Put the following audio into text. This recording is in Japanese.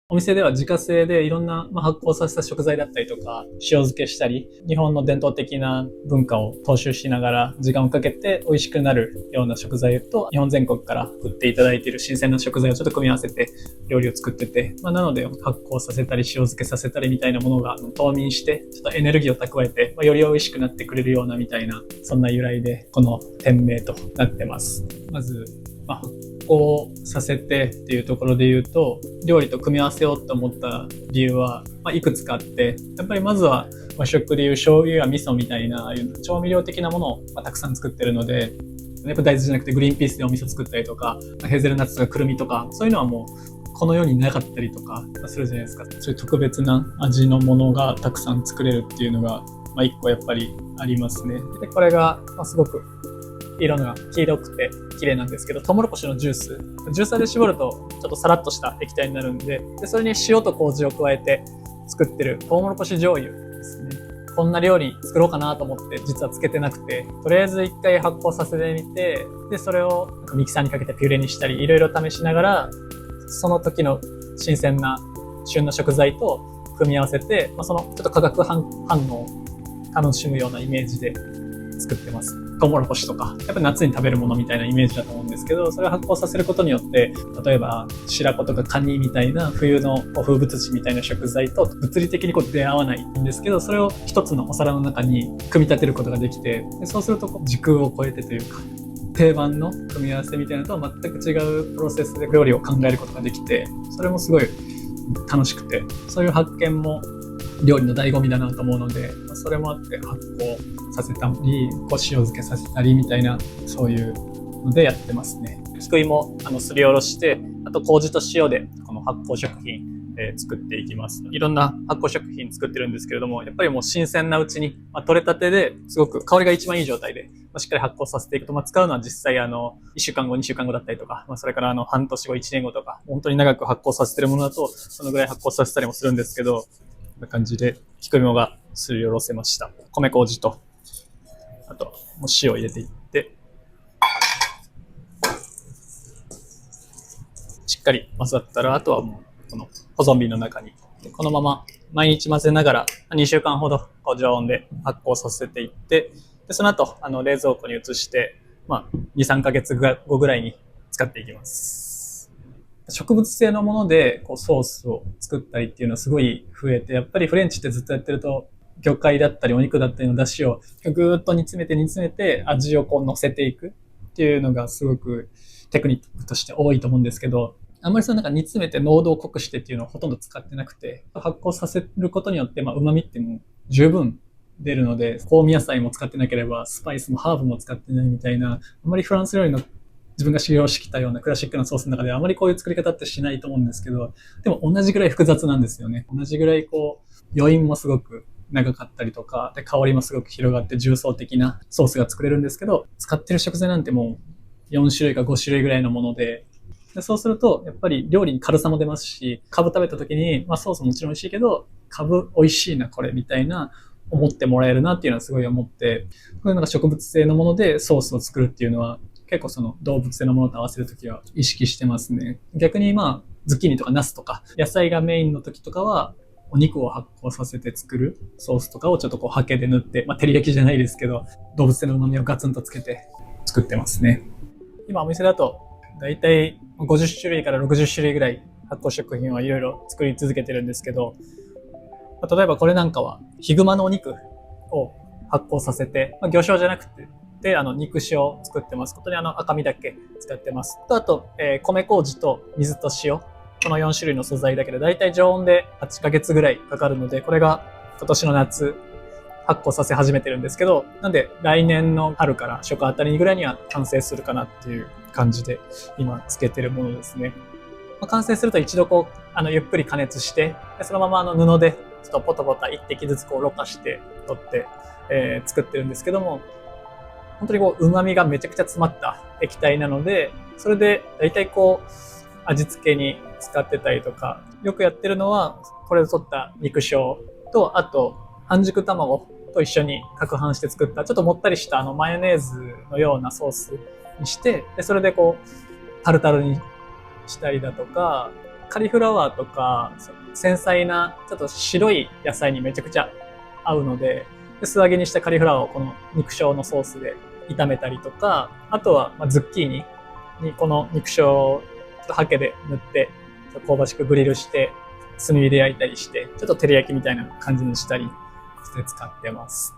お店では自家製でいろんな発酵させた食材だったりとか、塩漬けしたり、日本の伝統的な文化を踏襲しながら時間をかけて美味しくなるような食材と、日本全国から売っていただいている新鮮な食材をちょっと組み合わせて料理を作ってて、なので発酵させたり塩漬けさせたりみたいなものが冬眠して、ちょっとエネルギーを蓄えて、より美味しくなってくれるようなみたいな、そんな由来でこの店名となってます。まず、発酵させてっていうところで言うと、料理と組み合わせようと思った理由は、いくつかあって、やっぱりまずは和食でいう醤油や味噌みたいな調味料的なものをたくさん作ってるので、やっぱ大豆じゃなくてグリーンピースでお味噌作ったりとか、ヘーゼルナッツとかくるみとか、そういうのはもうこの世になかったりとかするじゃないですか。そういう特別な味のものがたくさん作れるっていうのが、一個やっぱりありますね。で、これがすごく色が黄色くて綺麗なんですけど、トウモロコシのジュースーで絞るとちょっとサラッとした液体になるんで、それに塩と麹を加えて作ってるトウモロコシ醤油ですね。こんな料理作ろうかなと思って実はつけてなくて、とりあえず一回発酵させてみて、でそれをミキサーにかけてピュレにしたり、いろいろ試しながら、その時の新鮮な旬の食材と組み合わせて、そのちょっと化学反応を楽しむようなイメージで作ってます。トウモロコシとか、やっぱり夏に食べるものみたいなイメージだと思うんですけど、それを発酵させることによって、例えば白子とかカニみたいな冬の風物詩みたいな食材と物理的に出会わないんですけど、それを一つのお皿の中に組み立てることができて、でそうすると時空を超えてというか、定番の組み合わせみたいなのとは全く違うプロセスで料理を考えることができて、それもすごい楽しくて、そういう発見も料理の醍醐味だなと思うので、それもあって発酵させたり、塩漬けさせたりみたいな、そういうのでやってますね。つくいもすりおろして、あと麹と塩でこの発酵食品、作っていきます。いろんな発酵食品作ってるんですけれども、やっぱりもう新鮮なうちに、取れたてですごく香りが一番いい状態で、しっかり発酵させていくと、使うのは実際1週間後、2週間後だったりとか、それから半年後、1年後とか、本当に長く発酵させてるものだと、そのぐらい発酵させたりもするんですけど、こんな感じで、きくりもがすりおろせました。米麹と、あと、もう塩入れていって、しっかり混ざったら、あとはもう、この保存瓶の中に、このまま毎日混ぜながら、2週間ほど常温で発酵させていって、でその後、冷蔵庫に移して、2、3ヶ月後ぐらいに使っていきます。植物性のものでソースを作ったりっていうのはすごい増えて、やっぱりフレンチってずっとやってると、魚介だったりお肉だったりの出汁をぐーっと煮詰めて味を乗せていくっていうのがすごくテクニックとして多いと思うんですけど、あんまり煮詰めて濃度を濃くしてっていうのはほとんど使ってなくて、発酵させることによって旨味っても十分出るので、香味野菜も使ってなければスパイスもハーブも使ってないみたいな、あまりフランス料理の自分が修行してきたようなクラシックなソースの中ではあまりこういう作り方ってしないと思うんですけど、でも同じぐらい複雑なんですよね。同じぐらい余韻もすごく長かったりとか、で香りもすごく広がって重層的なソースが作れるんですけど、使ってる食材なんてもう4種類か5種類ぐらいのもので、そうするとやっぱり料理に軽さも出ますし、カブ食べた時に、ソースももちろん美味しいけど、カブ美味しいなこれみたいな思ってもらえるなっていうのはすごい思って、こういう植物性のものでソースを作るっていうのは結構動物性のものと合わせるときは意識してますね。逆にズッキーニとかナスとか野菜がメインの時とかは、お肉を発酵させて作るソースとかをちょっとハケで塗って、照り焼きじゃないですけど、動物性の旨味をガツンとつけて作ってますね。今お店だとだいたい50種類から60種類ぐらい発酵食品はいろいろ作り続けてるんですけど、例えばこれなんかはヒグマのお肉を発酵させて、魚醤じゃなくて肉塩を作ってます。本当に赤身だけ使ってます。あと、米麹と水と塩、この4種類の素材だけでだいたい常温で8ヶ月ぐらいかかるので、これが今年の夏発酵させ始めてるんですけど、なんで来年の春から初夏あたりぐらいには完成するかなっていう感じで今つけてるものですね。完成すると一度ゆっくり加熱して、そのまま布でちょっとポタポタ一滴ずつろ過して取って、作ってるんですけども、本当に旨味がめちゃくちゃ詰まった液体なので、それで大体味付けに使ってたりとか、よくやってるのはこれで取った肉醤と、あと半熟卵と一緒に攪拌して作ったちょっともったりしたマヨネーズのようなソースにして、でそれでタルタルにしたりだとか、カリフラワーとか、繊細な、ちょっと白い野菜にめちゃくちゃ合うので、素揚げにしたカリフラワーをこの肉醤のソースで炒めたりとか、あとはズッキーニにこの肉醤をハケで塗って、香ばしくグリルして、炭火で焼いたりして、ちょっと照り焼きみたいな感じにしたりして使ってます。